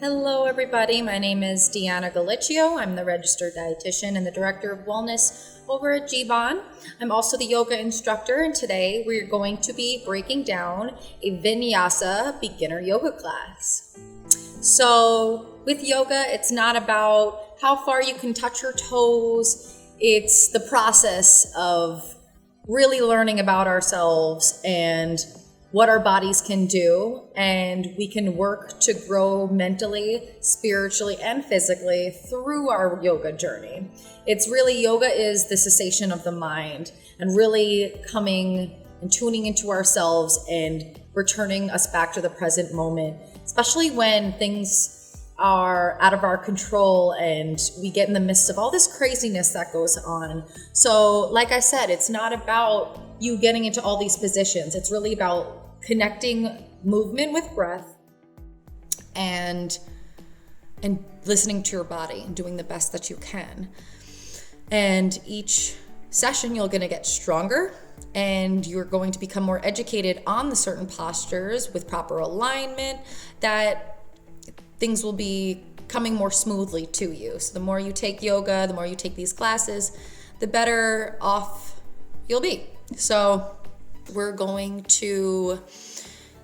Hello everybody, my name is Deanna Gallicchio. I'm the registered dietitian and the director of wellness over at GBUAHN. I'm also the yoga instructor, and today we're going to be breaking down a Vinyasa beginner yoga class. So with yoga, it's not about how far you can touch your toes. It's the process of really learning about ourselves and what our bodies can do, and we can work to grow mentally, spiritually, and physically through our yoga journey. It's really, yoga is the cessation of the mind and really coming and tuning into ourselves and returning us back to the present moment, especially when things are out of our control and we get in the midst of all this craziness that goes on. So like I said, it's not about you getting into all these positions. It's really about connecting movement with breath and listening to your body and doing the best that you can. And each session you're going to get stronger, and you're going to become more educated on the certain postures with proper alignment, that things will be coming more smoothly to you. So the more you take yoga, the more you take these classes, the better off you'll be. So we're going to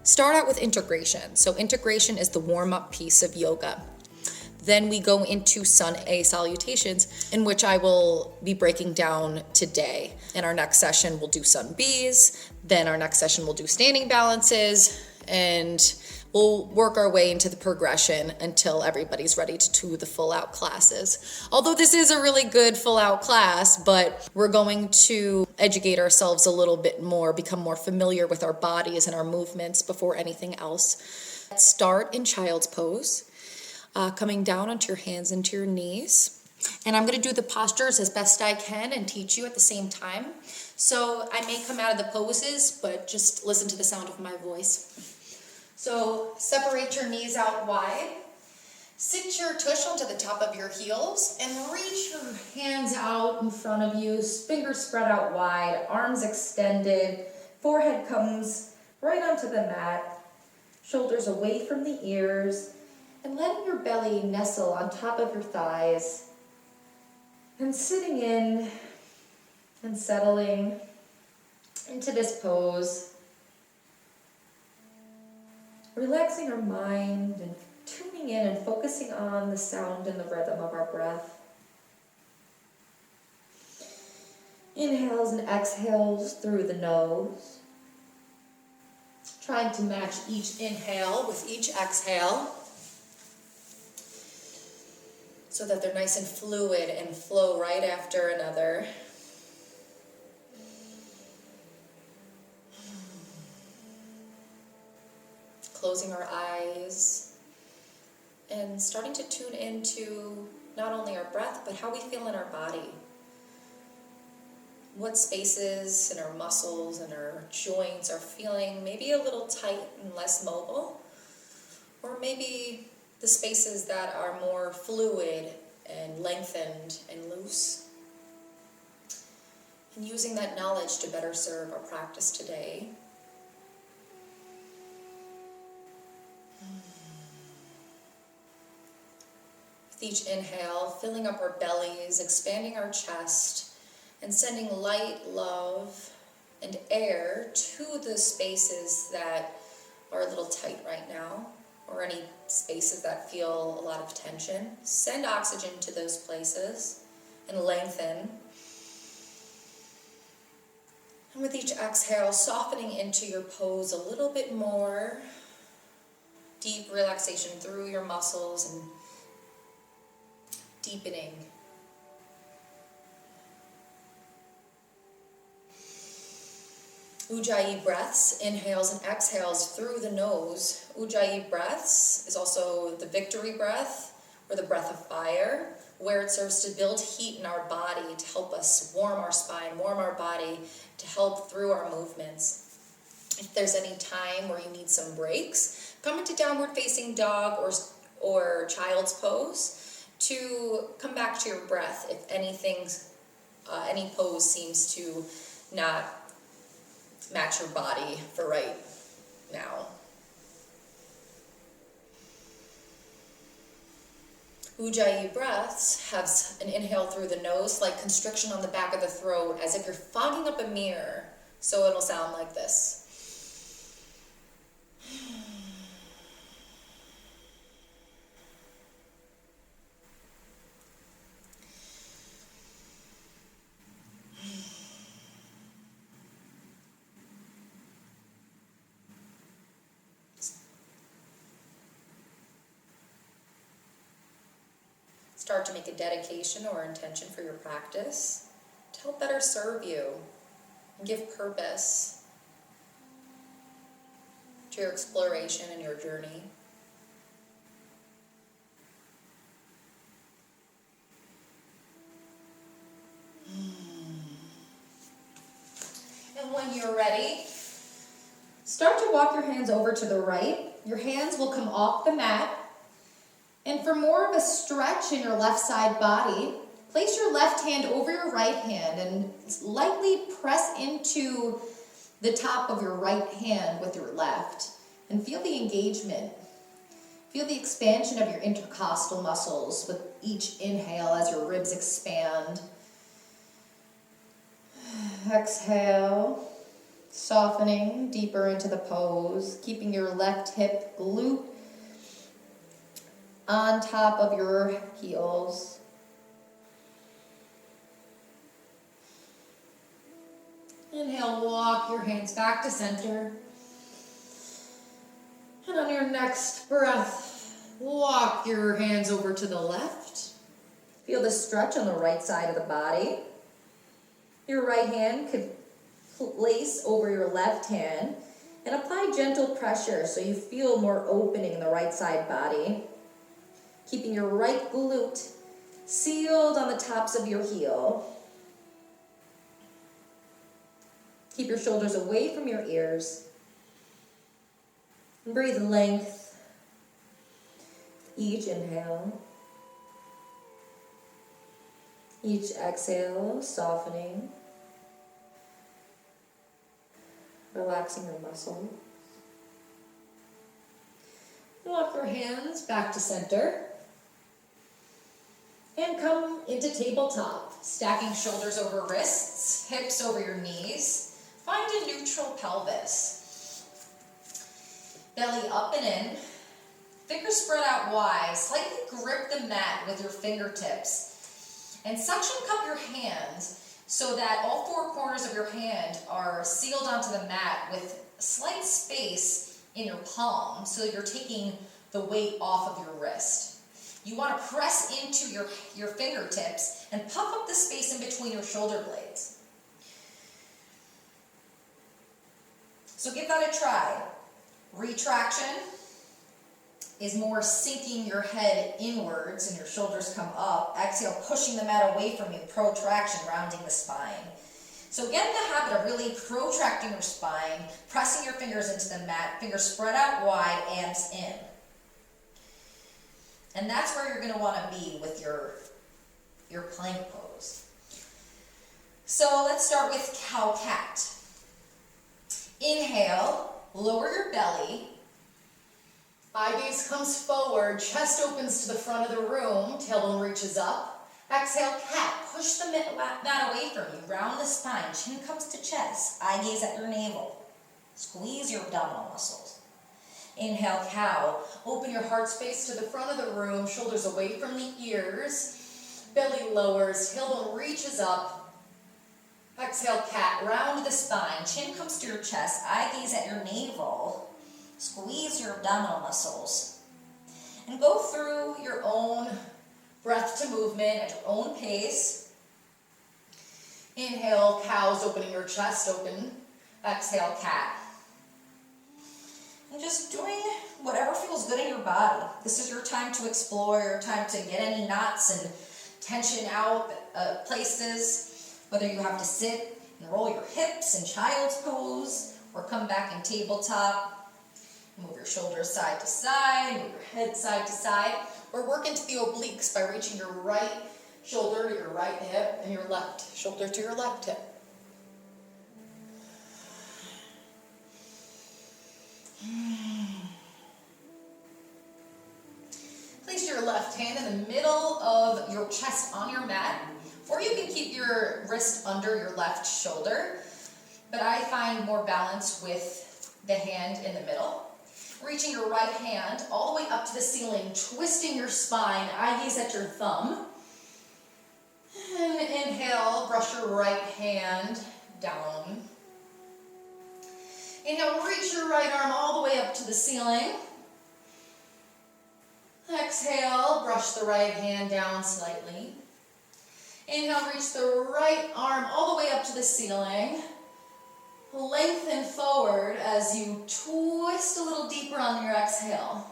start out with integration. So integration is the warm-up piece of yoga. Then we go into Sun A salutations, in which I will be breaking down today. In our next session, we'll do Sun Bs. Then our next session, we'll do standing balances, and we'll work our way into the progression until everybody's ready to do the full out classes. Although this is a really good full out class, but we're going to educate ourselves a little bit more, become more familiar with our bodies and our movements before anything else. Let's start in child's pose, coming down onto your hands into your knees. And I'm going to do the postures as best I can and teach you at the same time. So I may come out of the poses, but just listen to the sound of my voice. So separate your knees out wide. Sit your tush onto the top of your heels and reach your hands out in front of you. Fingers spread out wide, arms extended. Forehead comes right onto the mat. Shoulders away from the ears. And letting your belly nestle on top of your thighs. And sitting in and settling into this pose. Relaxing our mind and tuning in and focusing on the sound and the rhythm of our breath. Inhales and exhales through the nose. Trying to match each inhale with each exhale so that they're nice and fluid and flow right after another. Closing our eyes and starting to tune into not only our breath, but how we feel in our body. What spaces in our muscles and our joints are feeling maybe a little tight and less mobile, or maybe the spaces that are more fluid and lengthened and loose. And using that knowledge to better serve our practice today. With each inhale, filling up our bellies, expanding our chest, and sending light, love, and air to the spaces that are a little tight right now, or any spaces that feel a lot of tension. Send oxygen to those places and lengthen. And with each exhale, softening into your pose a little bit more. Deep relaxation through your muscles and deepening. Ujjayi breaths, inhales and exhales through the nose. Ujjayi breaths is also the victory breath, or the breath of fire, where it serves to build heat in our body, to help us warm our spine, warm our body, to help through our movements. If there's any time where you need some breaks, come into downward facing dog or child's pose to come back to your breath if any pose seems to not match your body for right now. Ujjayi breaths have an inhale through the nose, like constriction on the back of the throat, as if you're fogging up a mirror. So it'll sound like this. Start to make a dedication or intention for your practice to help better serve you and give purpose to your exploration and your journey. And when you're ready, start to walk your hands over to the right. Your hands will come off the mat. And for more of a stretch in your left side body, place your left hand over your right hand and lightly press into the top of your right hand with your left. And feel the engagement. Feel the expansion of your intercostal muscles with each inhale as your ribs expand. Exhale, softening deeper into the pose, keeping your left hip glute on top of your heels. Inhale, walk your hands back to center. And on your next breath, walk your hands over to the left. Feel the stretch on the right side of the body. Your right hand could place over your left hand and apply gentle pressure so you feel more opening in the right side body. Keeping your right glute sealed on the tops of your heel. Keep your shoulders away from your ears. And breathe length. Each inhale. Each exhale, softening. Relaxing your muscle. Walk your hands back to center. And come into tabletop, stacking shoulders over wrists, hips over your knees. Find a neutral pelvis. Belly up and in. Fingers spread out wide. Slightly grip the mat with your fingertips. And suction cup your hands so that all four corners of your hand are sealed onto the mat with slight space in your palm so that you're taking the weight off of your wrist. You want to press into your fingertips and puff up the space in between your shoulder blades. So give that a try. Retraction is more sinking your head inwards and your shoulders come up. Exhale, pushing the mat away from you. Protraction, rounding the spine. So get in the habit of really protracting your spine, pressing your fingers into the mat, fingers spread out wide, arms in. And that's where you're going to want to be with your plank pose. So let's start with cow-cat. Inhale, lower your belly. Eye gaze comes forward, chest opens to the front of the room, tailbone reaches up. Exhale, cat. Push the mat away from you. Round the spine, chin comes to chest. Eye gaze at your navel. Squeeze your abdominal muscles. Inhale, cow. Open your heart space to the front of the room, shoulders away from the ears. Belly lowers, tailbone reaches up. Exhale, cat. Round the spine, chin comes to your chest. Eye gaze at your navel. Squeeze your abdominal muscles. And go through your own breath to movement at your own pace. Inhale, cows, opening your chest open. Exhale, cat. And just doing whatever feels good in your body. This is your time to explore, your time to get any knots and tension out places. Whether you have to sit and roll your hips in child's pose or come back in tabletop. Move your shoulders side to side, move your head side to side, or work into the obliques by reaching your right shoulder to your right hip and your left shoulder to your left hip. Place your your left hand in the middle of your chest on your mat, or you can keep your wrist under your left shoulder, but I find more balance with the hand in the middle. Reaching your right hand all the way up to the ceiling, twisting your spine, eye gaze at your thumb. And inhale, brush your right hand down. Inhale, reach your right arm all the way up to the ceiling. Exhale, brush the right hand down slightly. Inhale, reach the right arm all the way up to the ceiling. Lengthen forward as you twist a little deeper on your exhale.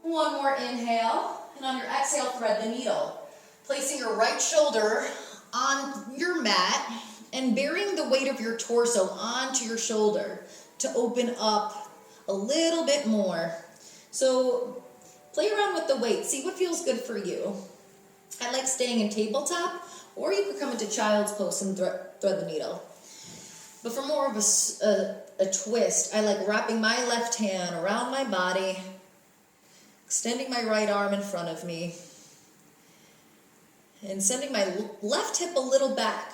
One more inhale, and on your exhale, thread the needle. Placing your right shoulder on your mat and bearing the weight of your torso onto your shoulder to open up a little bit more. So play around with the weight, see what feels good for you. I like staying in tabletop, or you could come into child's pose and thread the needle. But for more of a twist, I like wrapping my left hand around my body, extending my right arm in front of me, and sending my left hip a little back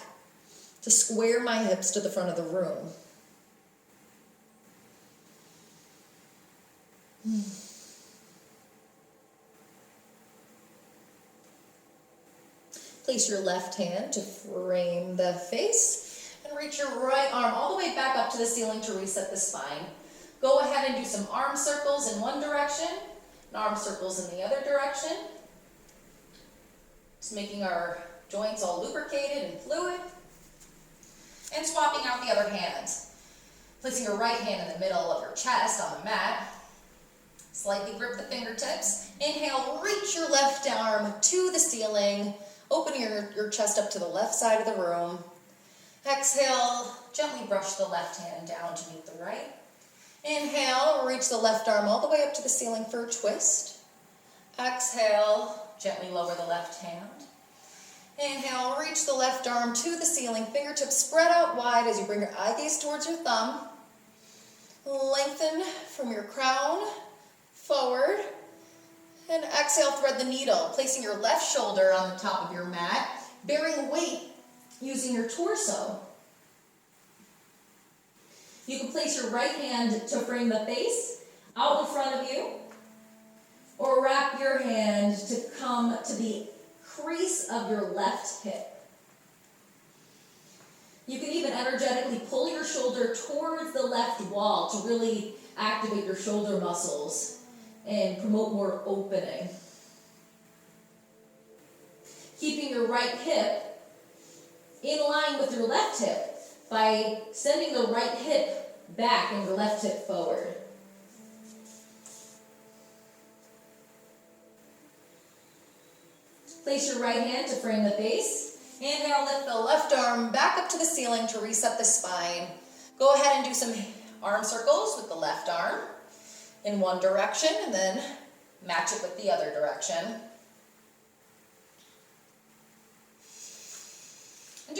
to square my hips to the front of the room. Place your left hand to frame the face and reach your right arm all the way back up to the ceiling to reset the spine. Go ahead and do some arm circles in one direction and arm circles in the other direction. Just making our joints all lubricated and fluid. And swapping out the other hand. Placing your right hand in the middle of your chest on the mat. Slightly grip the fingertips. Inhale, reach your left arm to the ceiling. Open your chest up to the left side of the room. Exhale, gently brush the left hand down to meet the right. Inhale, reach the left arm all the way up to the ceiling for a twist. Exhale, gently lower the left hand. Inhale, reach the left arm to the ceiling, fingertips spread out wide as you bring your eye gaze towards your thumb. Lengthen from your crown forward. And exhale, thread the needle, placing your left shoulder on the top of your mat, bearing weight using your torso. You can place your right hand to frame the face out in front of you, or wrap your hand to come to the crease of your left hip. You can even energetically pull your shoulder towards the left wall to really activate your shoulder muscles and promote more opening. Keeping your right hip in line with your left hip by sending the right hip back and your left hip forward. Place your right hand to frame the face. Inhale, lift the left arm back up to the ceiling to reset the spine. Go ahead and do some arm circles with the left arm in one direction, and then match it with the other direction. And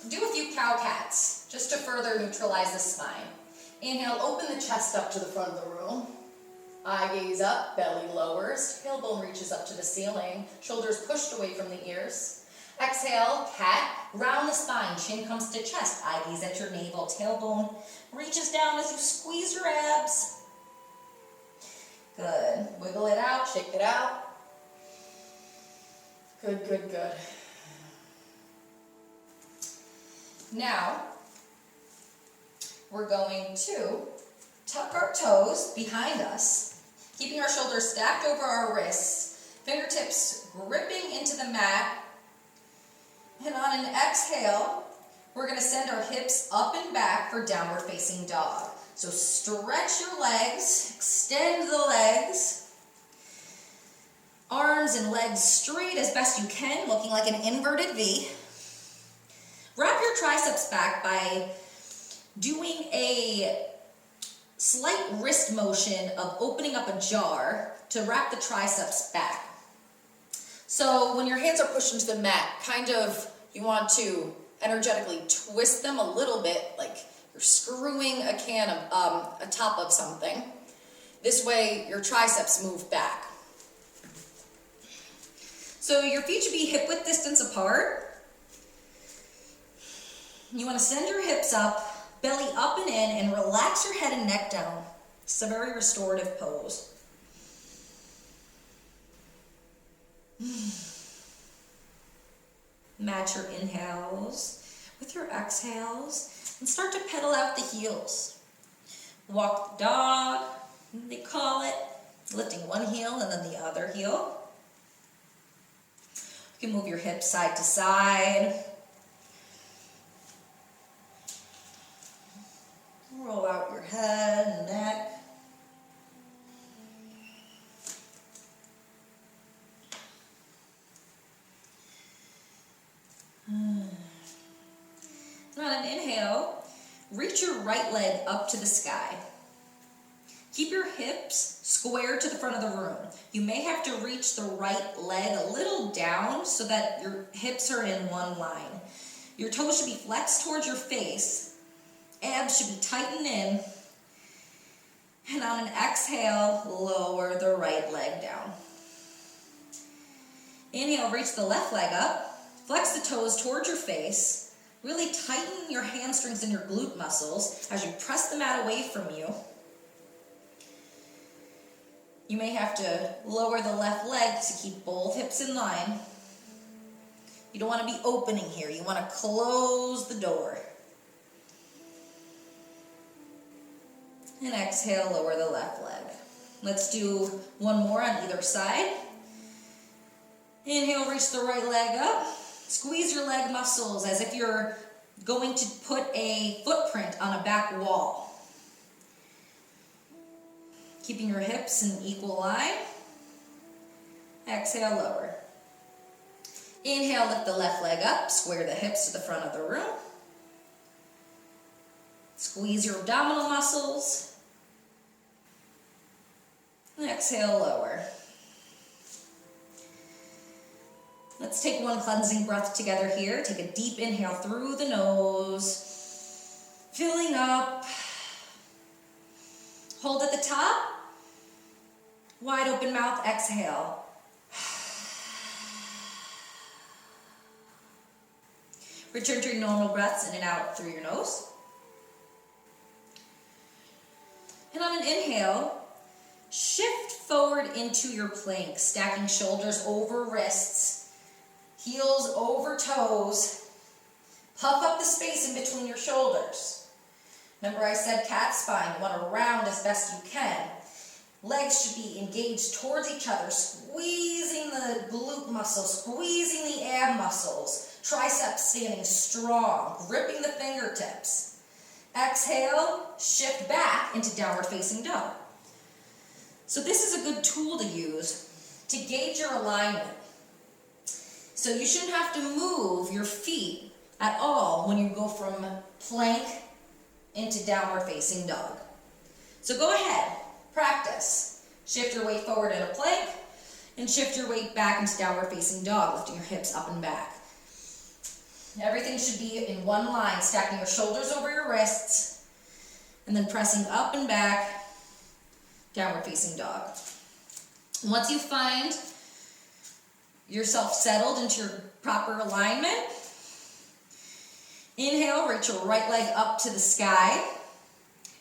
do a few cow cats, just to further neutralize the spine. Inhale, open the chest up to the front of the room. Eye gaze up, belly lowers, tailbone reaches up to the ceiling, shoulders pushed away from the ears. Exhale, cat, round the spine, chin comes to chest, eye gaze at your navel, tailbone reaches down as you squeeze your abs. Good. Wiggle it out, shake it out. Good, good, good. Now, we're going to tuck our toes behind us, keeping our shoulders stacked over our wrists, fingertips gripping into the mat. And on an exhale, we're going to send our hips up and back for downward facing dog. So stretch your legs, extend the legs, arms and legs straight as best you can, looking like an inverted V. Wrap your triceps back by doing a slight wrist motion of opening up a jar to wrap the triceps back. So when your hands are pushed into the mat, you want to energetically twist them a little bit, like you're screwing a can of, atop of something. This way your triceps move back. So your feet should be hip width distance apart. You want to send your hips up, belly up and in, and relax your head and neck down. It's a very restorative pose. Match your inhales with your exhales and start to pedal out the heels. Walk the dog, they call it, lifting one heel and then the other heel. You can move your hips side to side. Roll out your head and neck. And on an inhale, reach your right leg up to the sky. Keep your hips square to the front of the room. You may have to reach the right leg a little down so that your hips are in one line. Your toes should be flexed towards your face. Abs should be tightened in. And on an exhale, lower the right leg down. Inhale, reach the left leg up. Flex the toes towards your face. Really tighten your hamstrings and your glute muscles as you press the mat away from you. You may have to lower the left leg to keep both hips in line. You don't want to be opening here. You want to close the door. And exhale, lower the left leg. Let's do one more on either side. Inhale, reach the right leg up. Squeeze your leg muscles as if you're going to put a footprint on a back wall. Keeping your hips in equal line. Exhale, lower. Inhale, lift the left leg up. Square the hips to the front of the room. Squeeze your abdominal muscles. And exhale, lower. Let's take one cleansing breath together here. Take a deep inhale through the nose. Filling up. Hold at the top. Wide open mouth, exhale. Return to your normal breaths in and out through your nose. And on an inhale, shift forward into your plank, stacking shoulders over wrists, heels over toes. Puff up the space in between your shoulders. Remember I said cat spine, you want to round as best you can. Legs should be engaged towards each other, squeezing the glute muscles, squeezing the ab muscles, triceps standing strong, gripping the fingertips. Exhale, shift back into downward facing dog. So this is a good tool to use to gauge your alignment. So you shouldn't have to move your feet at all when you go from plank into downward facing dog. So go ahead, practice. Shift your weight forward in a plank and shift your weight back into downward facing dog, lifting your hips up and back. Everything should be in one line, stacking your shoulders over your wrists and then pressing up and back, downward facing dog. Once you find yourself settled into your proper alignment, inhale, reach your right leg up to the sky.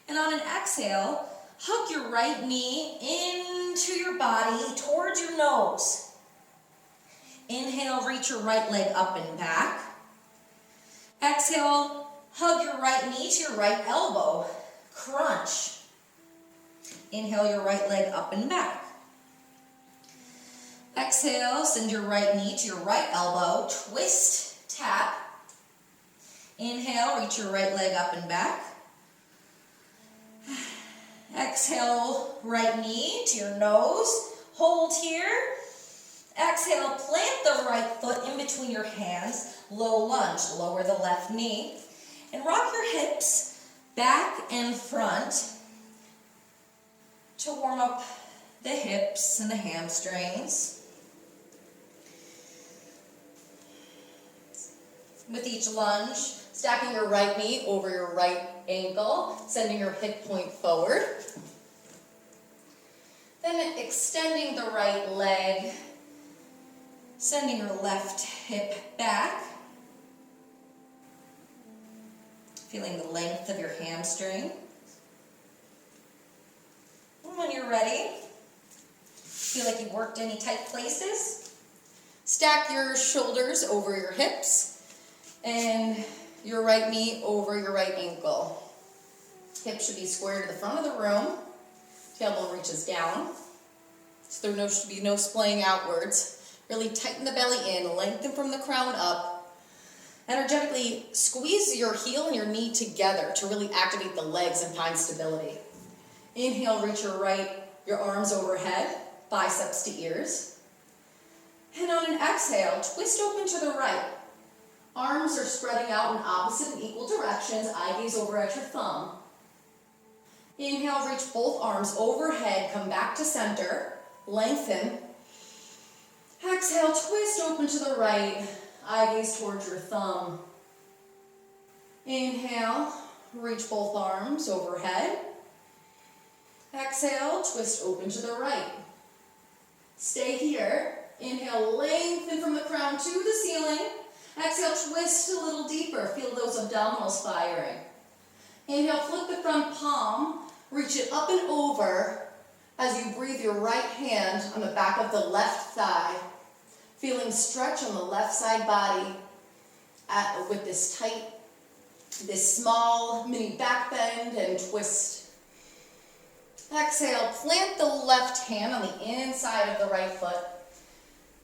And on an exhale, hug your right knee into your body towards your nose. Inhale, reach your right leg up and back. Exhale, hug your right knee to your right elbow. Crunch. Inhale your right leg up and back. Exhale, send your right knee to your right elbow. Twist, tap. Inhale, reach your right leg up and back. Exhale, right knee to your nose. Hold here. Exhale, plant the right foot in between your hands. Low lunge, lower the left knee. And rock your hips back and front to warm up the hips and the hamstrings. With each lunge, stacking your right knee over your right ankle, sending your hip point forward. Then extending the right leg, sending your left hip back. Feeling the length of your hamstring. And when you're ready, feel like you worked any tight places, stack your shoulders over your hips and your right knee over your right ankle. Hips should be square to the front of the room. Tailbone reaches down. So there should be no splaying outwards. Really tighten the belly in, lengthen from the crown up. Energetically squeeze your heel and your knee together to really activate the legs and find stability. Inhale, reach your arms overhead, biceps to ears. And on an exhale, twist open to the right. Arms are spreading out in opposite and equal directions, eye gaze over at your thumb. Inhale, reach both arms overhead, come back to center, lengthen. Exhale, twist open to the right, eye gaze towards your thumb. Inhale, reach both arms overhead. Exhale, twist open to the right. Stay here. Inhale, lengthen from the crown to the ceiling. Exhale, twist a little deeper. Feel those abdominals firing. Inhale, flip the front palm. Reach it up and over as you breathe your right hand on the back of the left thigh. Feeling stretch on the left side body with this tight, this small mini back bend and twist. Exhale, plant the left hand on the inside of the right foot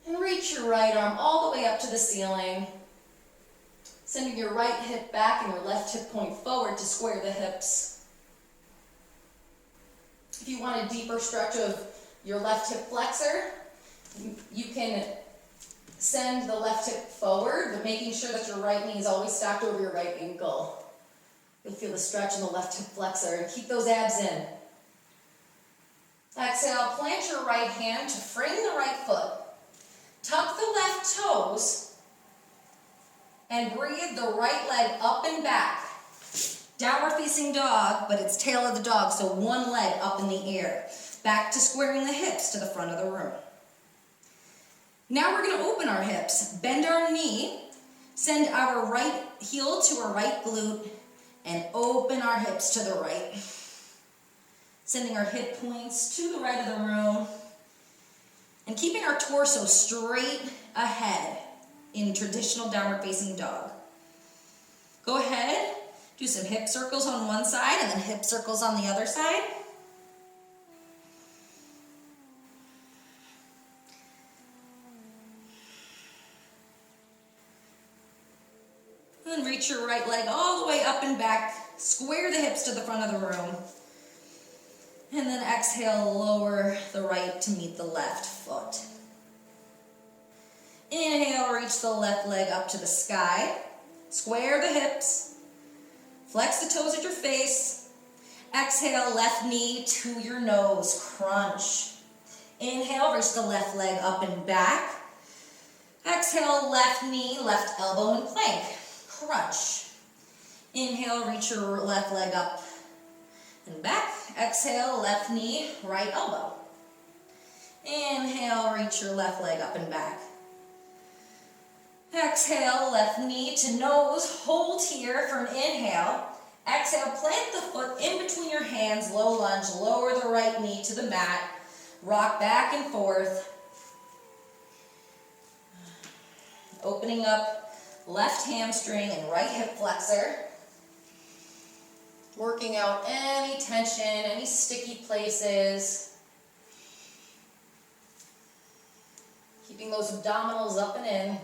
and reach your right arm all the way up to the ceiling. Sending your right hip back and your left hip point forward to square the hips. If you want a deeper stretch of your left hip flexor, you can send the left hip forward, but making sure that your right knee is always stacked over your right ankle. You'll feel the stretch in the left hip flexor and keep those abs in. Exhale, plant your right hand to frame the right foot. Tuck the left toes and breathe the right leg up and back. Downward facing dog, but it's tail of the dog, so one leg up in the air. Back to squaring the hips to the front of the room. Now we're going to open our hips, bend our knee, send our right heel to our right glute, and open our hips to the right. Sending our hip points to the right of the room, and keeping our torso straight ahead in traditional downward facing dog. Go ahead, do some hip circles on one side and then hip circles on the other side. And reach your right leg all the way up and back. Square the hips to the front of the room. And then exhale, lower the right to meet the left foot. Inhale, reach the left leg up to the sky. Square the hips. Flex the toes at your face. Exhale, left knee to your nose, crunch. Inhale, reach the left leg up and back. Exhale, left knee, left elbow and plank, crunch. Inhale, reach your left leg up and back. Exhale, left knee, right elbow. Inhale, reach your left leg up and back. Exhale, left knee to nose, hold here for an inhale. Exhale, plant the foot in between your hands, low lunge, lower the right knee to the mat. Rock back and forth. Opening up left hamstring and right hip flexor. Working out any tension, any sticky places. Keeping those abdominals up and in.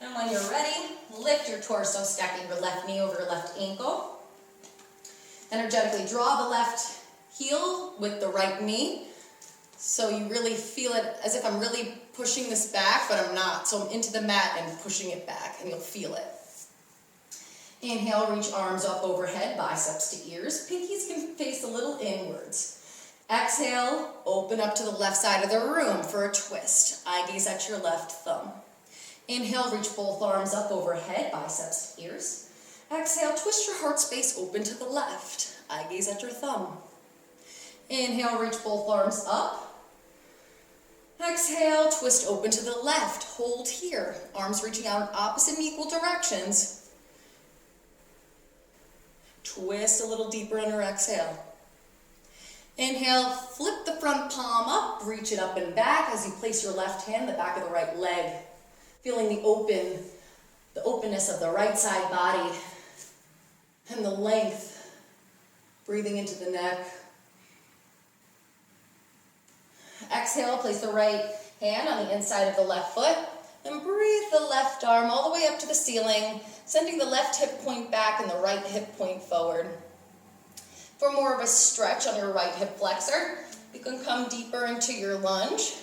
And when you're ready, lift your torso, stacking your left knee over your left ankle. Energetically draw the left heel with the right knee. So you really feel it as if I'm really pushing this back, but I'm not. So I'm into the mat and pushing it back, and you'll feel it. Inhale, reach arms up overhead, biceps to ears. Pinkies can face a little inwards. Exhale, open up to the left side of the room for a twist. Eye gaze at your left thumb. Inhale, reach both arms up overhead, biceps to ears. Exhale, twist your heart space open to the left. gaze at your thumb. Inhale, reach both arms up. Exhale, twist open to the left. Hold here. Arms reaching out in opposite and equal directions. Twist a little deeper on your exhale. Inhale, flip the front palm up, reach it up and back as you place your left hand, the back of the right leg. Feeling the openness of the right side body and the length. Breathing into the neck. Exhale, place the right hand on the inside of the left foot and breathe the left arm all the way up to the ceiling, sending the left hip point back and the right hip point forward. For more of a stretch on your right hip flexor, you can come deeper into your lunge,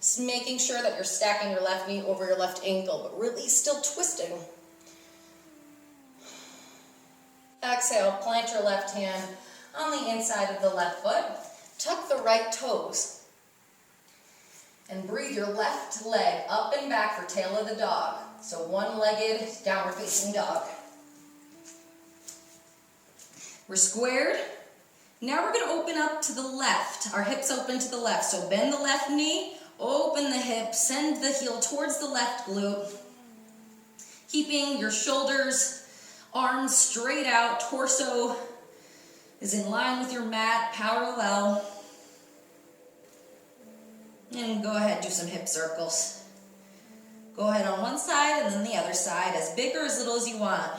just making sure that you're stacking your left knee over your left ankle, but really still twisting. Exhale, plant your left hand on the inside of the left foot, tuck the right toes, and breathe your left leg up and back for tail of the dog. So one-legged downward facing dog. We're squared. Now we're gonna open up to the left. Our hips open to the left. So bend the left knee, open the hip, send the heel towards the left glute. Keeping your shoulders, arms straight out, torso is in line with your mat, parallel. And go ahead, do some hip circles. Go ahead on one side and then the other side, as big or as little as you want.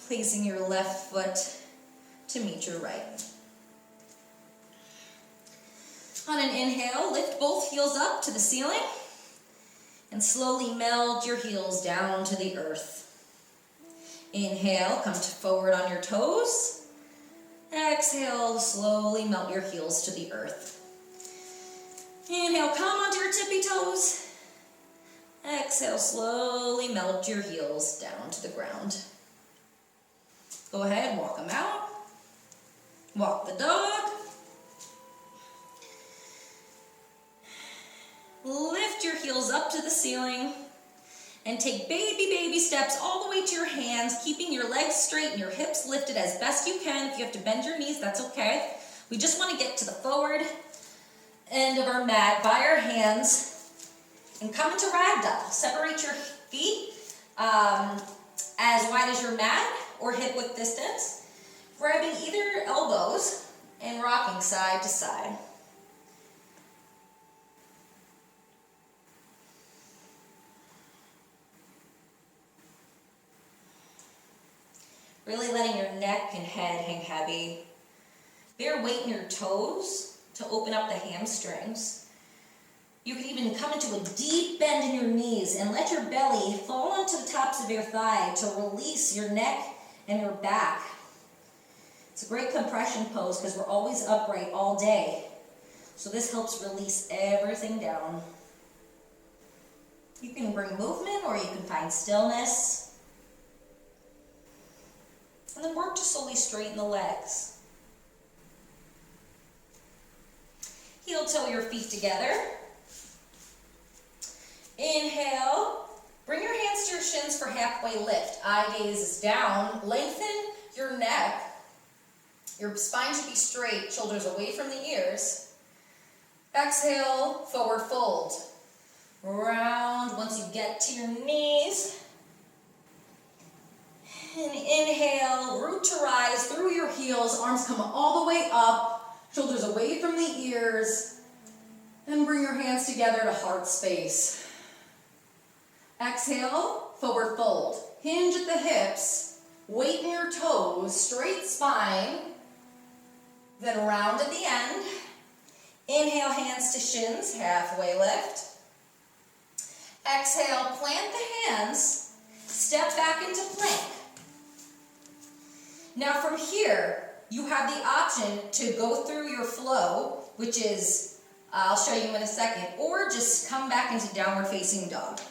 Placing your left foot to meet your right. On an inhale, lift both heels up to the ceiling and slowly meld your heels down to the earth. Inhale, come to forward on your toes. Exhale, slowly melt your heels to the earth. Inhale, come onto your tippy toes. Exhale, slowly melt your heels down to the ground. Go ahead, walk them out. Walk the dog. Lift your heels up to the ceiling and take baby steps all the way to your hands, keeping your legs straight and your hips lifted as best you can. If you have to bend your knees, that's okay. We just want to get to the forward end of our mat by our hands and come into ragdoll. Separate your feet as wide as your mat or hip width distance, grabbing either elbows and rocking side to side. Really letting your neck and head hang heavy. Bear weight in your toes to open up the hamstrings. You can even come into a deep bend in your knees and let your belly fall onto the tops of your thigh to release your neck and your back. It's a great compression pose because we're always upright all day. So this helps release everything down. You can bring movement or you can find stillness. And then work to slowly straighten the legs. Heel toe your feet together. Inhale. Bring your hands to your shins for halfway lift. Eye gaze is down. Lengthen your neck. Your spine should be straight, shoulders away from the ears. Exhale, forward fold. Round once you get to your knees. And inhale, root to rise through your heels, arms come all the way up, shoulders away from the ears, and bring your hands together to heart space. Exhale, forward fold. Hinge at the hips, weight in your toes, straight spine, then round at the end. Inhale, hands to shins, halfway lift. Exhale, plant the hands, step back into plank. Now from here, you have the option to go through your flow, which is, I'll show you in a second, or just come back into downward facing dog.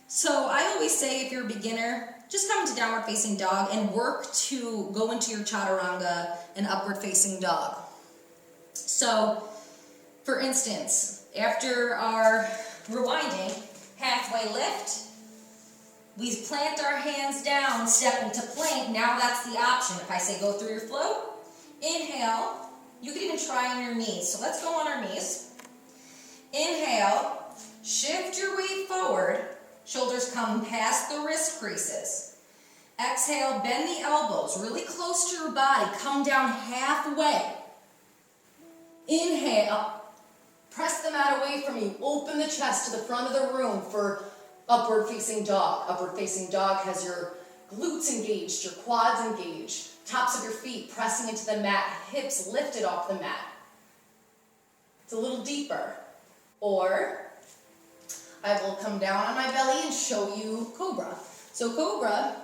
So I always say if you're a beginner, just come into downward facing dog and work to go into your chaturanga and upward facing dog. So, for instance, after our rewinding, halfway lift, We plant our hands down, step into plank. Now that's the option. If I say go through your flow, inhale. You could even try on your knees. So let's go on our knees. Inhale, shift your weight forward. Shoulders come past the wrist creases. Exhale, bend the elbows really close to your body. Come down halfway. Inhale, press the mat away from you. Open the chest to the front of the room for upward facing dog. Upward facing dog has your glutes engaged, your quads engaged. Tops of your feet pressing into the mat, hips lifted off the mat. It's a little deeper. Or I will come down on my belly and show you Cobra. So Cobra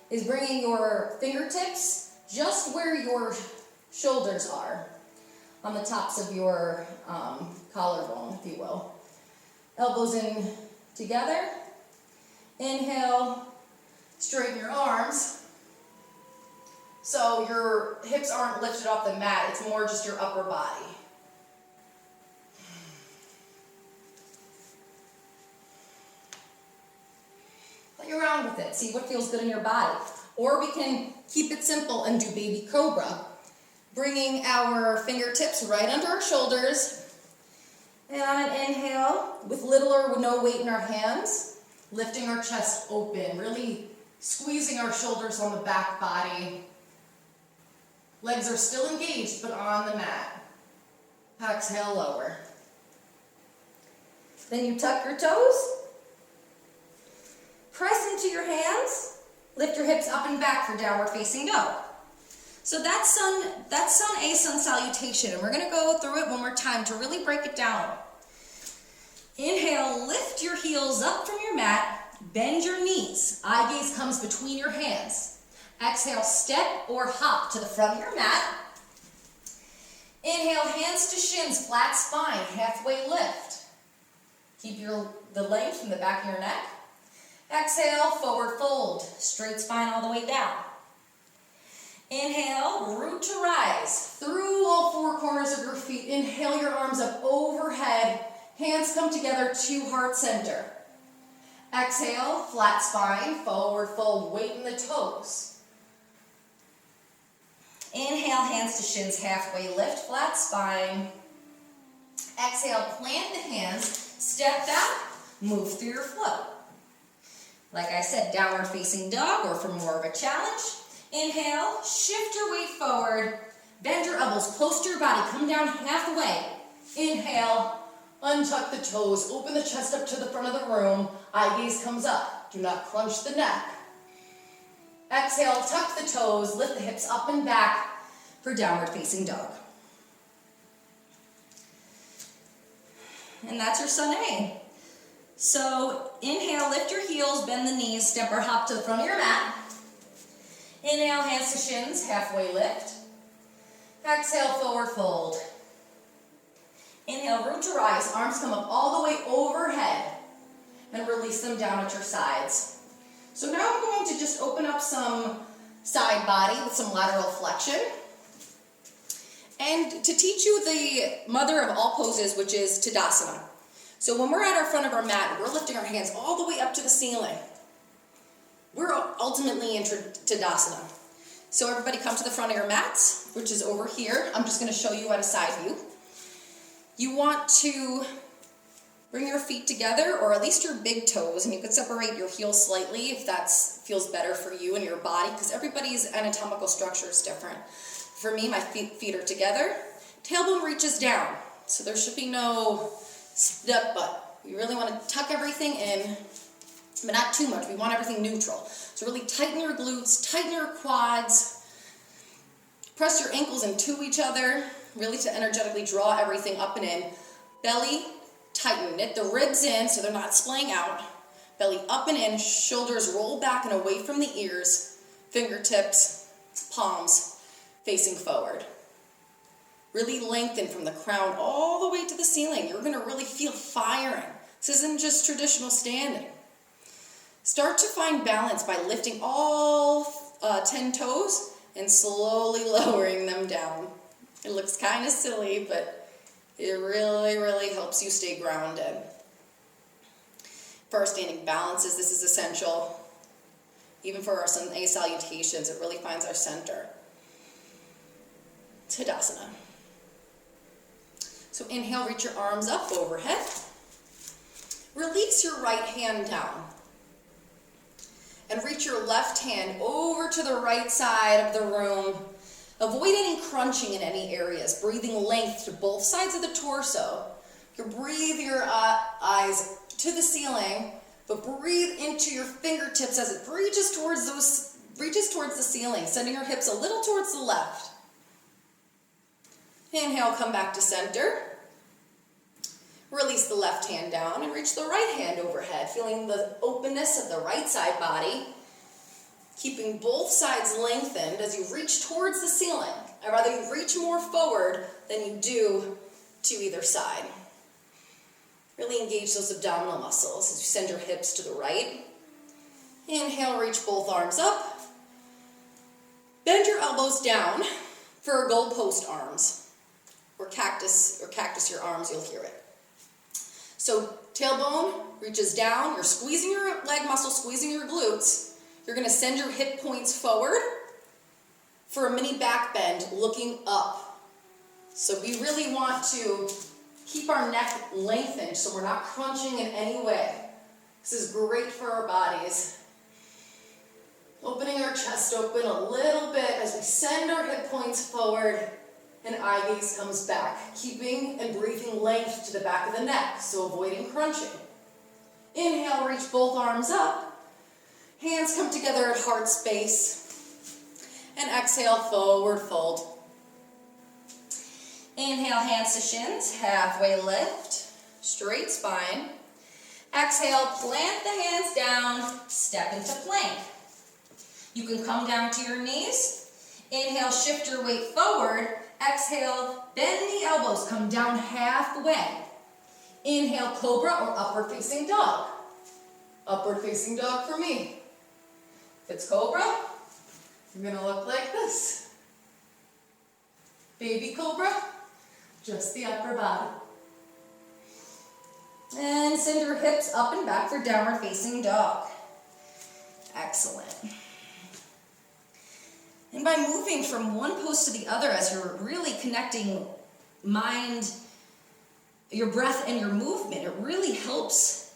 is bringing your fingertips just where your shoulders are, on the tops of your collarbone, if you will. Elbows in together. Inhale, straighten your arms. So your hips aren't lifted off the mat, it's more just your upper body. Play around with it, see what feels good in your body. Or we can keep it simple and do baby cobra. Bringing our fingertips right under our shoulders. And on an inhale, with little or no weight in our hands, lifting our chest open, really squeezing our shoulders on the back body. Legs are still engaged, but on the mat. Exhale, lower. Then you tuck your toes. Press into your hands. Lift your hips up and back for downward facing dog. So that's sun A, sun salutation. And we're going to go through it one more time to really break it down. Inhale, lift your heels up from your mat. Bend your knees. Eye gaze comes between your hands. Exhale, step or hop to the front of your mat. Inhale, hands to shins, flat spine, halfway lift. Keep the length in the back of your neck. Exhale, forward fold, straight spine all the way down. Inhale, root to rise, through all four corners of your feet. Inhale your arms up overhead, hands come together to heart center. Exhale, flat spine, forward fold, weight in the toes. Inhale, hands to shins, halfway lift, flat spine. Exhale, plant the hands, step back, move through your flow. Like I said, downward facing dog, or for more of a challenge. Inhale, shift your weight forward, bend your elbows close to your body, come down halfway. Inhale, untuck the toes, open the chest up to the front of the room, eye gaze comes up, do not crunch the neck. Exhale, tuck the toes, lift the hips up and back for downward facing dog. And that's your sun A. So inhale, lift your heels, bend the knees, step or hop to the front of your mat. Inhale, hands to shins, halfway lift. Exhale, forward fold. Inhale, root to rise, arms come up all the way overhead and release them down at your sides. So now I'm going to just open up some side body with some lateral flexion. And to teach you the mother of all poses, which is Tadasana. So when we're at our front of our mat, we're lifting our hands all the way up to the ceiling. We're ultimately in Tadasana. So everybody come to the front of your mats, which is over here. I'm just going to show you at a side view. You want to bring your feet together, or at least your big toes, and you could separate your heels slightly if that feels better for you and your body, because everybody's anatomical structure is different. For me, my feet are together. Tailbone reaches down, so there should be no step butt. We really want to tuck everything in, but not too much. We want everything neutral. So really tighten your glutes, tighten your quads, press your ankles into each other, really to energetically draw everything up and in. Belly, tighten it, the ribs in so they're not splaying out. Belly up and in, shoulders roll back and away from the ears, fingertips, palms facing forward. Really lengthen from the crown all the way to the ceiling. You're going to really feel firing. This isn't just traditional standing. Start to find balance by lifting all 10 toes and slowly lowering them down. It looks kind of silly, but it really, really helps you stay grounded. For our standing balances, this is essential. Even for our A salutations, it really finds our center. Tadasana. So inhale, reach your arms up overhead. Release your right hand down. And reach your left hand over to the right side of the room. Avoid any crunching in any areas. Breathing length to both sides of the torso. You breathe your eyes to the ceiling, but breathe into your fingertips as it reaches towards the ceiling, sending your hips a little towards the left. Inhale, come back to center. Release the left hand down and reach the right hand overhead, feeling the openness of the right side body, keeping both sides lengthened as you reach towards the ceiling. I'd rather you reach more forward than you do to either side. Really engage those abdominal muscles as you send your hips to the right. Inhale, reach both arms up. Bend your elbows down for goalpost arms, or cactus your arms, you'll hear it. So tailbone reaches down, you're squeezing your leg muscle, squeezing your glutes. You're gonna send your hip points forward for a mini back bend, looking up. So we really want to keep our neck lengthened so we're not crunching in any way. This is great for our bodies. Opening our chest open a little bit as we send our hip points forward and eye gaze comes back, keeping and breathing length to the back of the neck, so avoiding crunching. Inhale, reach both arms up. Hands come together at heart space. And exhale, forward fold. Inhale, hands to shins, halfway lift, straight spine. Exhale, plant the hands down, step into plank. You can come down to your knees. Inhale, shift your weight forward. Exhale, bend the elbows, come down halfway. Inhale, Cobra or upward facing dog. Upward facing dog for me. If it's Cobra, you're gonna look like this. Baby Cobra, just the upper body. And send your hips up and back for downward facing dog. Excellent. And by moving from one pose to the other as you're really connecting mind, your breath and your movement, it really helps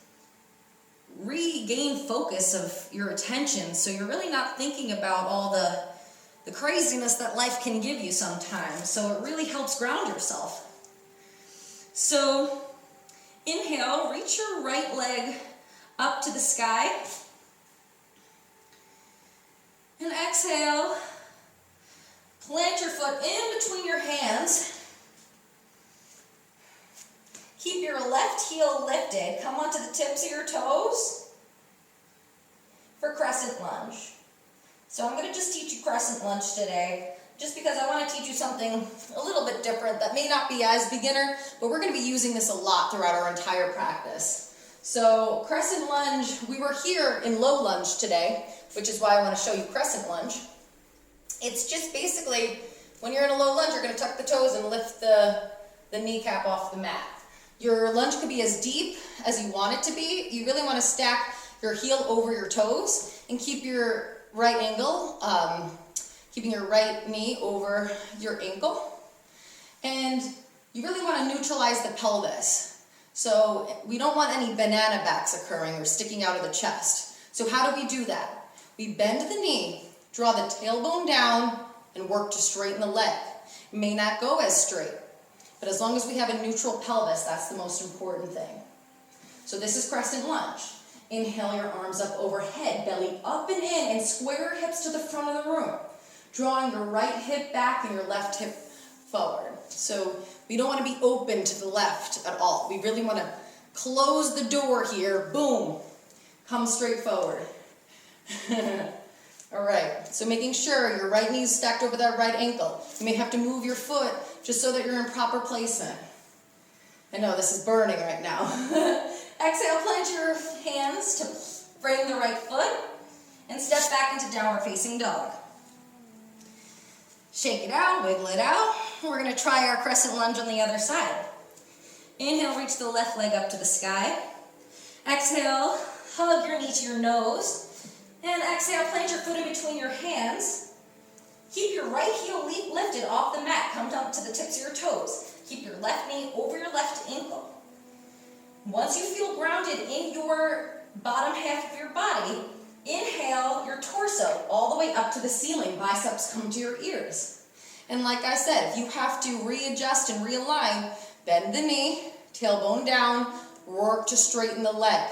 regain focus of your attention, so you're really not thinking about all the craziness that life can give you sometimes. So it really helps ground yourself. So inhale, reach your right leg up to the sky. And exhale, plant your foot in between your hands. Keep your left heel lifted. Come onto the tips of your toes for Crescent Lunge. So I'm going to just teach you Crescent Lunge today, just because I want to teach you something a little bit different that may not be as beginner, but we're going to be using this a lot throughout our entire practice. So Crescent Lunge, we were here in low lunge today, which is why I want to show you Crescent Lunge. It's just basically, when you're in a low lunge, you're going to tuck the toes and lift the kneecap off the mat. Your lunge could be as deep as you want it to be. You really want to stack your heel over your toes and keep your right ankle, keeping your right knee over your ankle. And you really want to neutralize the pelvis. So we don't want any banana backs occurring or sticking out of the chest. So how do we do that? We bend the knee, draw the tailbone down, and work to straighten the leg. It may not go as straight, but as long as we have a neutral pelvis, that's the most important thing. So this is Crescent Lunge. Inhale your arms up overhead, belly up and in, and square your hips to the front of the room. Drawing your right hip back and your left hip forward. So we don't want to be open to the left at all. We really want to close the door here. Boom. Come straight forward. All right, so making sure your right knee is stacked over that right ankle. You may have to move your foot just so that you're in proper placement. I know this is burning right now. Exhale, plant your hands to frame the right foot and step back into downward facing dog. Shake it out, wiggle it out. We're going to try our Crescent Lunge on the other side. Inhale, reach the left leg up to the sky. Exhale, hug your knee to your nose. And exhale, plant your foot in between your hands. Keep your right heel lifted off the mat. Come down to the tips of your toes. Keep your left knee over your left ankle. Once you feel grounded in your bottom half of your body, inhale your torso all the way up to the ceiling. Biceps come to your ears. And like I said, if you have to readjust and realign, bend the knee, tailbone down, work to straighten the leg.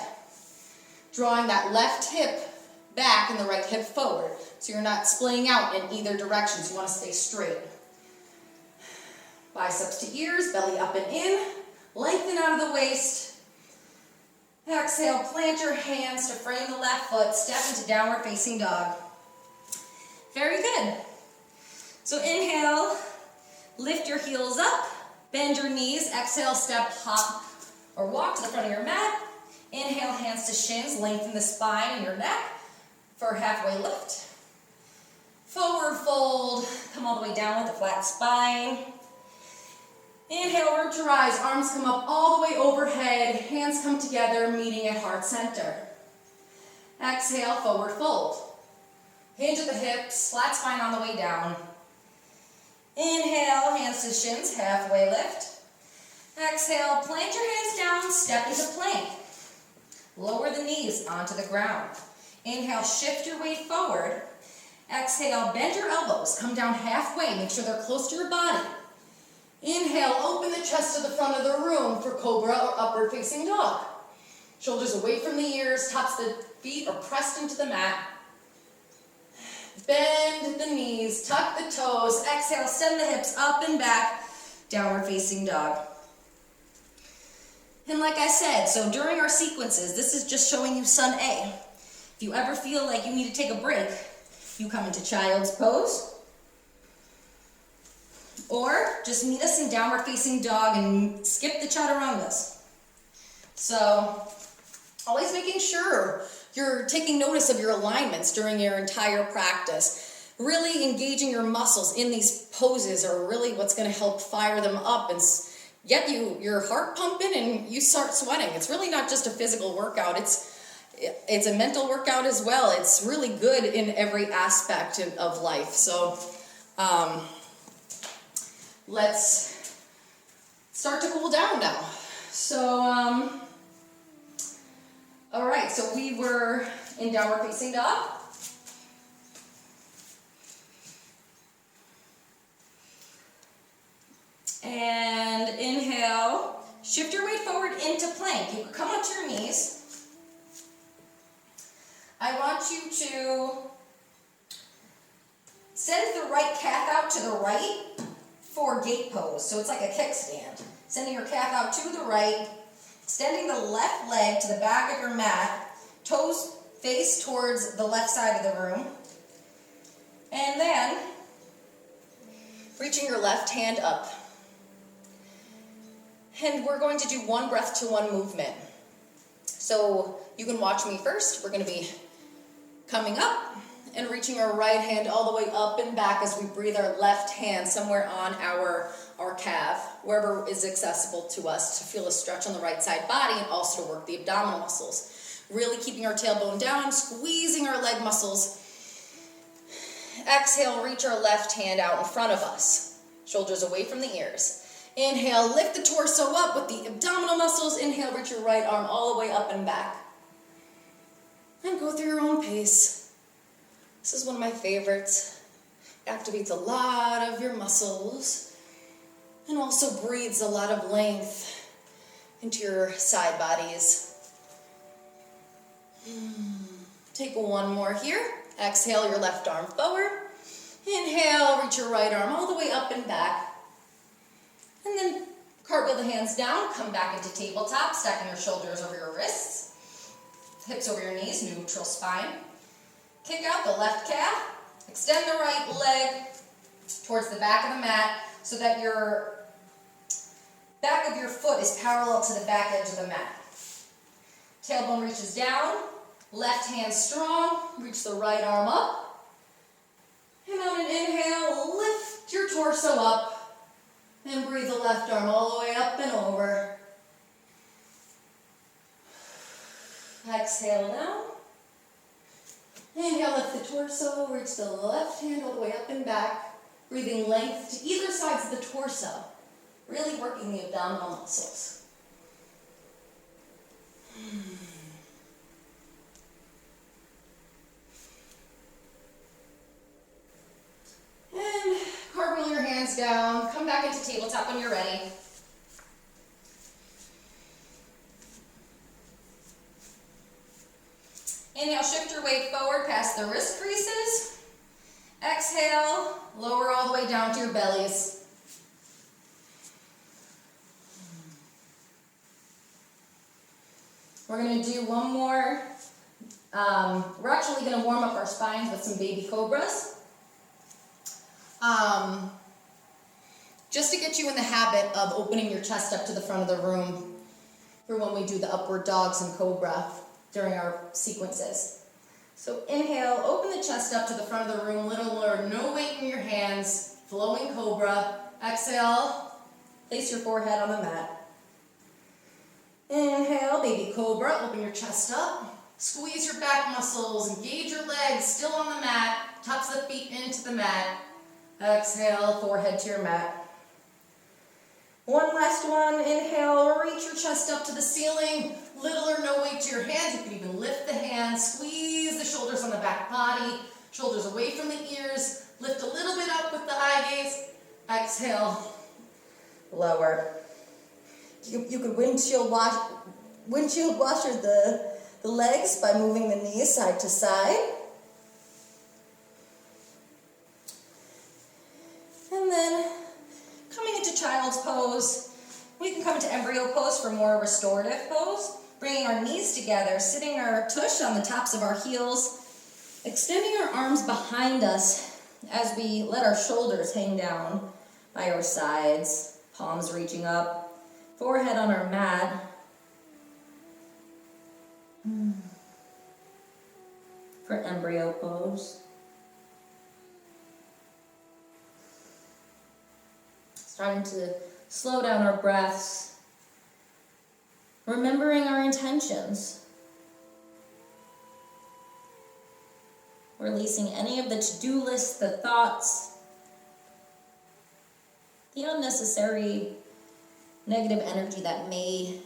Drawing that left hip back and the right hip forward. So you're not splaying out in either direction. So you want to stay straight. Biceps to ears, belly up and in. Lengthen out of the waist. Exhale, plant your hands to frame the left foot. Step into downward facing dog. Very good. So inhale, lift your heels up. Bend your knees. Exhale, step, hop, or walk to the front of your mat. Inhale, hands to shins. Lengthen the spine and your neck for a halfway lift. Forward fold. Come all the way down with a flat spine. Inhale, root your eyes. Arms come up all the way overhead. Hands come together, meeting at heart center. Exhale, forward fold. Hinge at the hips, flat spine on the way down. Inhale, hands to shins, halfway lift. Exhale, plant your hands down, step into plank. Lower the knees onto the ground. Inhale, shift your weight forward. Exhale, bend your elbows, come down halfway, make sure they're close to your body. Inhale, open the chest to the front of the room for Cobra or upward facing dog. Shoulders away from the ears, tops of the feet are pressed into the mat. Bend the knees, tuck the toes. Exhale, send the hips up and back, downward facing dog. And like I said, so during our sequences, this is just showing you Sun A. If you ever feel like you need to take a break, you come into Child's Pose. Or just meet us in downward facing dog and skip the chaturangas. So always making sure you're taking notice of your alignments during your entire practice. Really engaging your muscles in these poses are really what's going to help fire them up and get your heart pumping and you start sweating. It's really not just a physical workout. It's a mental workout as well. It's really good in every aspect of life. So let's start to cool down now. So, all right, so we were in downward facing dog. And inhale, shift your weight forward into plank. You can come onto your knees. I want you to send the right calf out to the right for gate pose. So it's like a kickstand. Sending your calf out to the right, extending the left leg to the back of your mat, toes face towards the left side of the room, and then reaching your left hand up. And we're going to do one breath to one movement. So you can watch me first. We're going to be coming up and reaching our right hand all the way up and back as we breathe our left hand somewhere on our calf, wherever is accessible to us, to feel a stretch on the right side body and also to work the abdominal muscles. Really keeping our tailbone down, squeezing our leg muscles. Exhale, reach our left hand out in front of us, shoulders away from the ears. Inhale, lift the torso up with the abdominal muscles. Inhale, reach your right arm all the way up and back. And go through your own pace. This is one of my favorites. It activates a lot of your muscles and also breathes a lot of length into your side bodies. Take one more here. Exhale, your left arm forward. Inhale, reach your right arm all the way up and back. And then cartwheel the hands down, come back into tabletop, stacking your shoulders over your wrists, hips over your knees, neutral spine. Kick out the left calf, extend the right leg towards the back of the mat so that your back of your foot is parallel to the back edge of the mat. Tailbone reaches down, left hand strong, reach the right arm up. And on an inhale, lift your torso up. And breathe the left arm all the way up and over. Exhale down. Inhale, lift the torso, reach the left hand all the way up and back. Breathing length to either sides of the torso. Really working the abdominal muscles. And cartwheel your hands down. Come back into tabletop when you're ready. Inhale, shift your weight forward past the wrist creases. Exhale, lower all the way down to your bellies. We're going to do one more. We're actually going to warm up our spines with some baby cobras. Just to get you in the habit of opening your chest up to the front of the room for when we do the upward dogs and cobra during our sequences. So inhale, open the chest up to the front of the room, little or no weight in your hands, flowing cobra. Exhale, place your forehead on the mat. Inhale, baby cobra, open your chest up. Squeeze your back muscles, engage your legs, still on the mat. Tops of the feet into the mat. Exhale, forehead to your mat. One last one, inhale, reach your chest up to the ceiling. Little or no weight to your hands. You can even lift the hands, squeeze the shoulders on the back body, shoulders away from the ears. Lift a little bit up with the eye gaze. Exhale, lower. You could windshield washer the legs by moving the knees side to side. And then coming into child's pose, we can come into embryo pose for more restorative pose. Bringing our knees together, sitting our tush on the tops of our heels, extending our arms behind us as we let our shoulders hang down by our sides, palms reaching up, forehead on our mat. For embryo pose. Starting to slow down our breaths. Remembering our intentions. Releasing any of the to-do lists, the thoughts, the unnecessary negative energy that may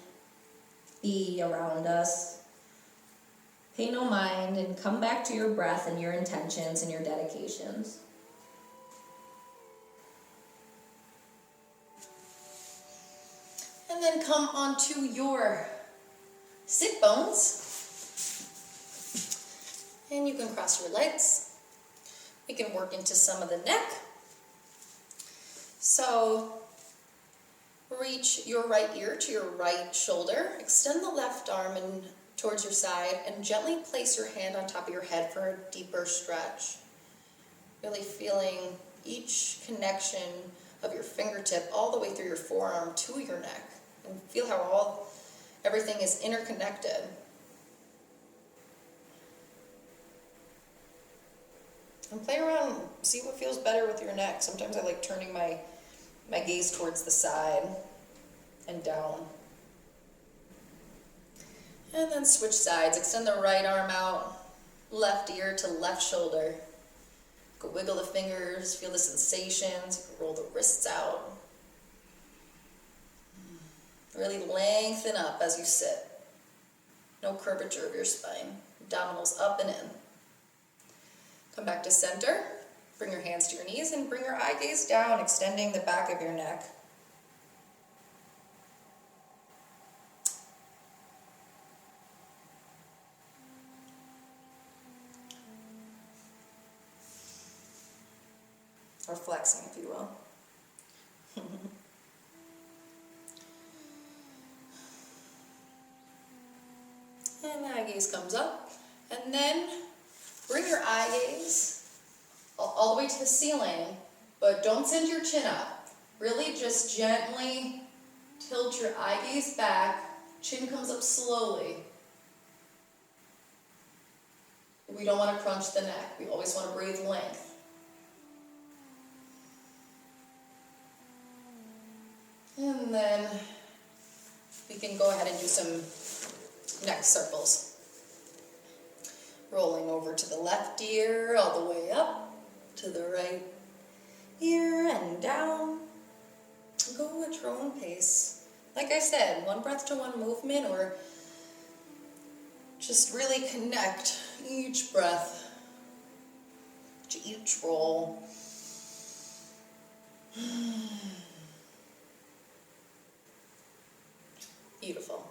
be around us. Pay no mind and come back to your breath and your intentions and your dedications. And then come onto your sit bones. And you can cross your legs. We can work into some of the neck. So reach your right ear to your right shoulder. Extend the left arm and towards your side and gently place your hand on top of your head for a deeper stretch. Really feeling each connection of your fingertip all the way through your forearm to your neck. And feel how everything is interconnected. And play around, see what feels better with your neck. Sometimes I like turning my gaze towards the side and down. And then switch sides. Extend the right arm out, left ear to left shoulder. You can wiggle the fingers, feel the sensations. You can roll the wrists out. Really lengthen up as you sit. No curvature of your spine. Abdominals up and in. Come back to center. Bring your hands to your knees and bring your eye gaze down, extending the back of your neck. Or flexing, if you will. And the eye gaze comes up. And then bring your eye gaze all the way to the ceiling, but don't send your chin up. Really just gently tilt your eye gaze back. Chin comes up slowly. We don't want to crunch the neck. We always want to breathe length. And then we can go ahead and do some neck circles. Rolling over to the left ear, all the way up to the right ear and down. Go at your own pace. Like I said, one breath to one movement, or just really connect each breath to each roll. Beautiful.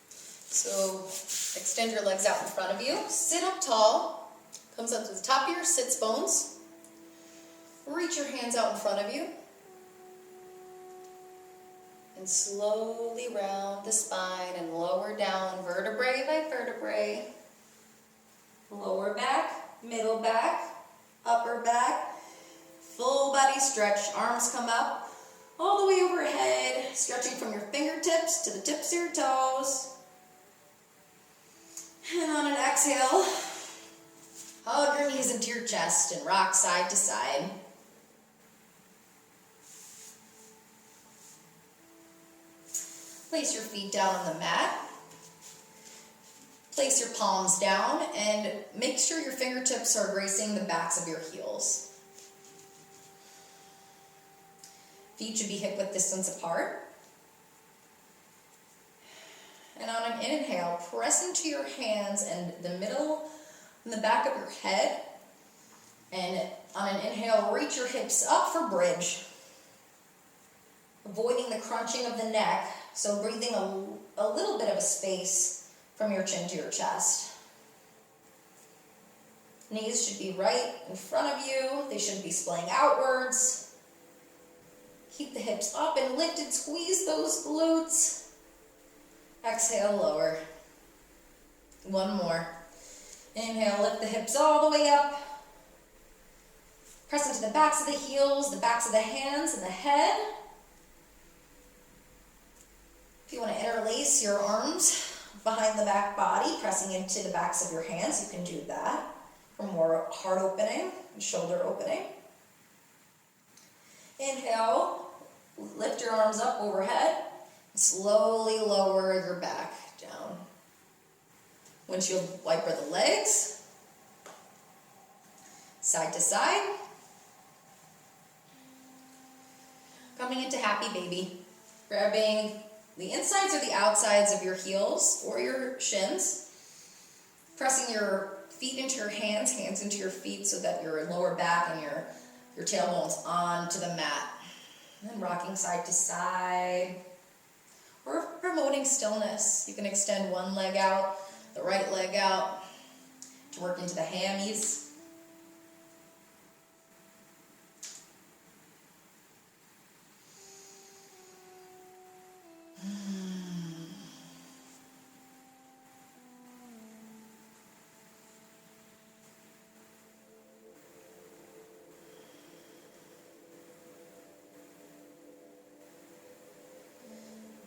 So extend your legs out in front of you. Sit up tall. Comes up to the top of your sits bones. Reach your hands out in front of you. And slowly round the spine and lower down vertebrae by vertebrae. Lower back, middle back, upper back. Full body stretch. Arms come up all the way overhead, stretching from your fingertips to the tips of your toes. And on an exhale, hug your knees into your chest and rock side to side. Place your feet down on the mat. Place your palms down and make sure your fingertips are gracing the backs of your heels. Feet should be hip-width distance apart. And on an inhale, press into your hands and the middle and the back of your head. And on an inhale, reach your hips up for bridge. Avoiding the crunching of the neck, so breathing a little bit of a space from your chin to your chest. Knees should be right in front of you. They shouldn't be splaying outwards. Keep the hips up and lifted. Squeeze those glutes. Exhale, lower. One more. Inhale, lift the hips all the way up. Press into the backs of the heels, the backs of the hands, and the head. If you want to interlace your arms behind the back body, pressing into the backs of your hands, you can do that for more heart opening and shoulder opening. Inhale, lift your arms up overhead, and slowly lower your back down. Windshield wiper the legs, side to side. Coming into happy baby, grabbing the insides or the outsides of your heels or your shins, pressing your feet into your hands, hands into your feet so that your lower back and your tailbone's onto the mat. And then rocking side to side. Or promoting stillness. You can extend one leg out, the right leg out, to work into the hammies.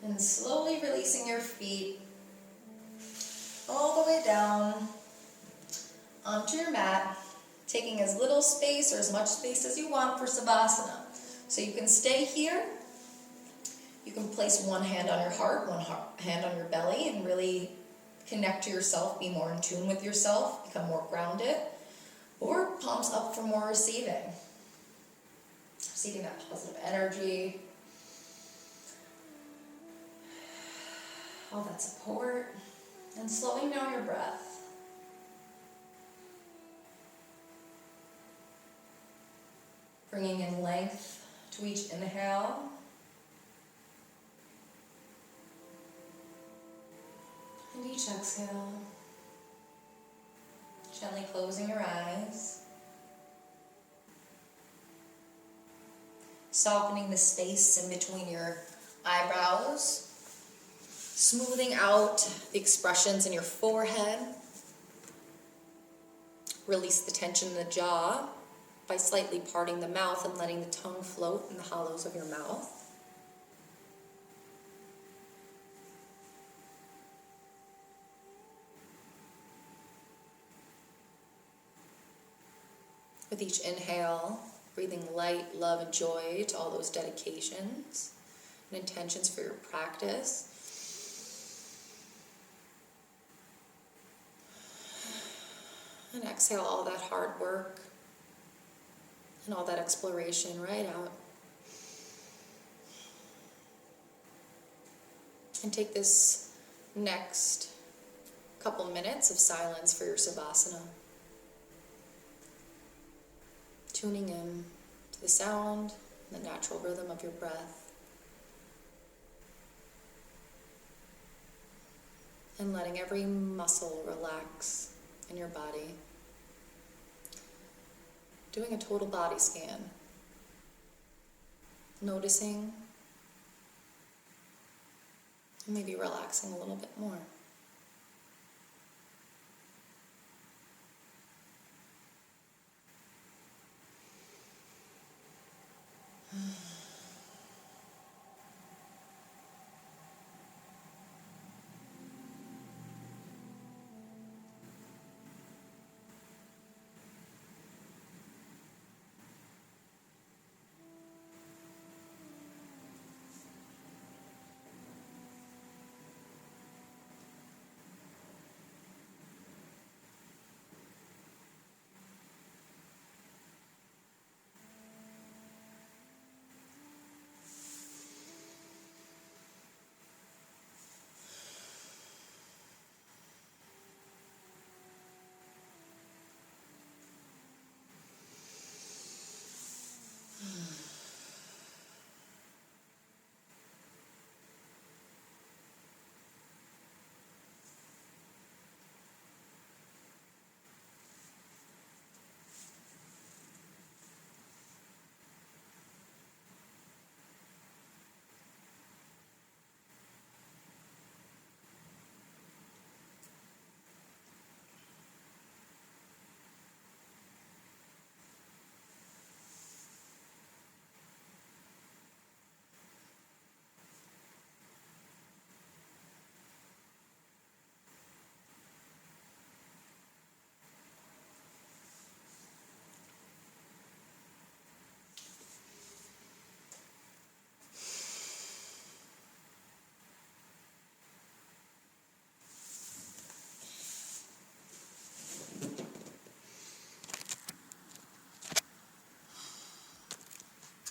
And slowly releasing your feet all the way down onto your mat, taking as little space or as much space as you want for Savasana. So you can stay here. You can place one hand on your heart, one hand on your belly, and really connect to yourself, be more in tune with yourself, become more grounded. Or palms up for more receiving. Receiving that positive energy. All that support, and slowing down your breath. Bringing in length to each inhale. And each exhale. Gently closing your eyes. Softening the space in between your eyebrows. Smoothing out the expressions in your forehead. Release the tension in the jaw by slightly parting the mouth and letting the tongue float in the hollows of your mouth. With each inhale, breathing light, love, and joy to all those dedications and intentions for your practice. exhale all that hard work and all that exploration right out. And take this next couple minutes of silence for your Savasana. Tuning in to the sound and the natural rhythm of your breath. And letting every muscle relax in your body. Doing a total body scan. Noticing and maybe relaxing a little bit more.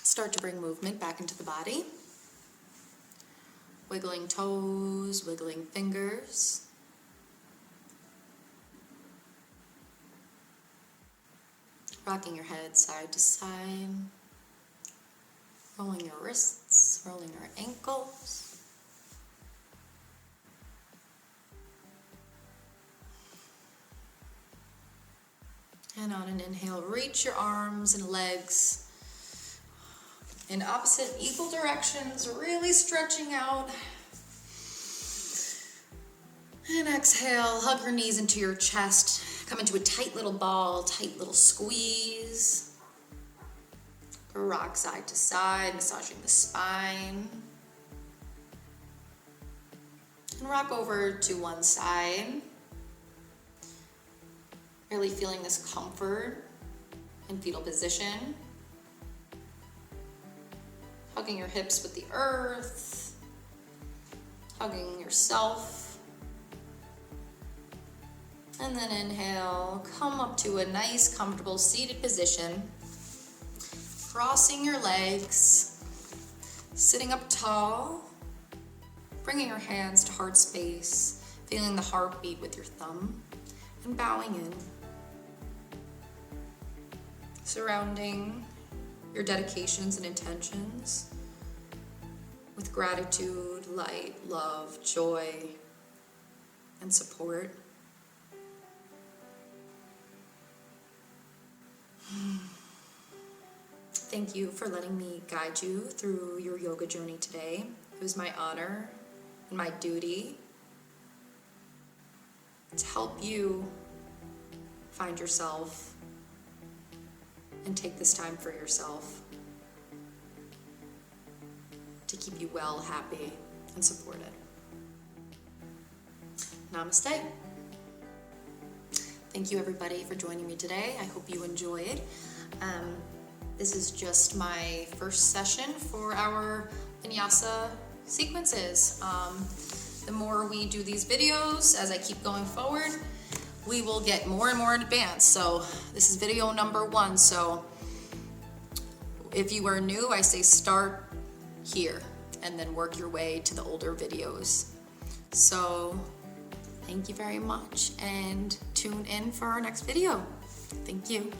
Start to bring movement back into the body. Wiggling toes, wiggling fingers. Rocking your head side to side. Rolling your wrists, rolling your ankles. And on an inhale, reach your arms and legs in opposite equal directions, really stretching out. And exhale, hug your knees into your chest. Come into a tight little ball, tight little squeeze. Rock side to side, massaging the spine. And rock over to one side. Really feeling this comfort in fetal position. Hugging your hips with the earth, hugging yourself. And then inhale, come up to a nice, comfortable seated position. Crossing your legs, sitting up tall, bringing your hands to heart space, feeling the heartbeat with your thumb, and bowing in. Surrounding your dedications and intentions with gratitude, light, love, joy, and support. Thank you for letting me guide you through your yoga journey today. It was my honor and my duty to help you find yourself and take this time for yourself to keep you well, happy, and supported. Namaste. Thank you everybody for joining me today. I hope you enjoyed. This is just my first session for our Vinyasa sequences. The more we do these videos, as I keep going forward, we will get more and more advanced. So this is video number 1. So if you are new, I say start here and then work your way to the older videos. So thank you very much and tune in for our next video. Thank you.